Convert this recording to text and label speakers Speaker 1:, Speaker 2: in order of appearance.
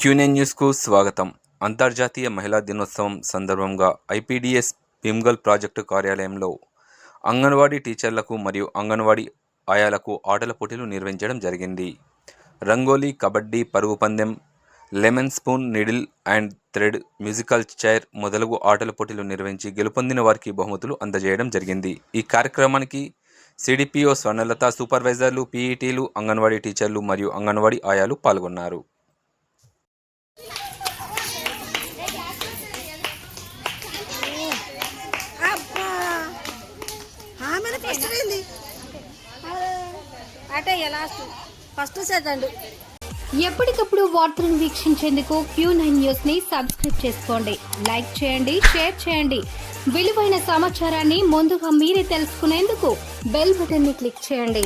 Speaker 1: Quinine న్యూస్కు స్వాగతం. అంతర్జాతీయ మహిళా దినోత్సవం సందర్భంగా ఐపీడీఎస్ భీమ్గల్ ప్రాజెక్టు కార్యాలయంలో అంగన్వాడీ టీచర్లకు మరియు అంగన్వాడీ ఆయాలకు ఆటల పోటీలు నిర్వహించడం జరిగింది. రంగోలీ, కబడ్డీ, పరుగు పందెం, lemon spoon, needle and thread, musical chair మొదలగు ఆటల పోటీలు నిర్వహించి గెలుపొందిన వారికి బహుమతులు అందజేయడం జరిగింది. ఈ కార్యక్రమానికి సిడిపిఓ స్వర్ణలత, సూపర్వైజర్లు, పీఈటీలు, అంగన్వాడీ టీచర్లు మరియు అంగన్వాడీ ఆయాలు పాల్గొన్నారు.
Speaker 2: ఎప్పటికప్పుడు వార్తలను వీక్షించేందుకు Q9 న్యూస్ ని సబ్స్క్రైబ్ చేసుకోండి. లైక్ చేయండి, షేర్ చేయండి. విలువైన సమాచారాన్ని ముందుగా మీరే తెలుసుకునేందుకు బెల్ బటన్ ని క్లిక్ చేయండి.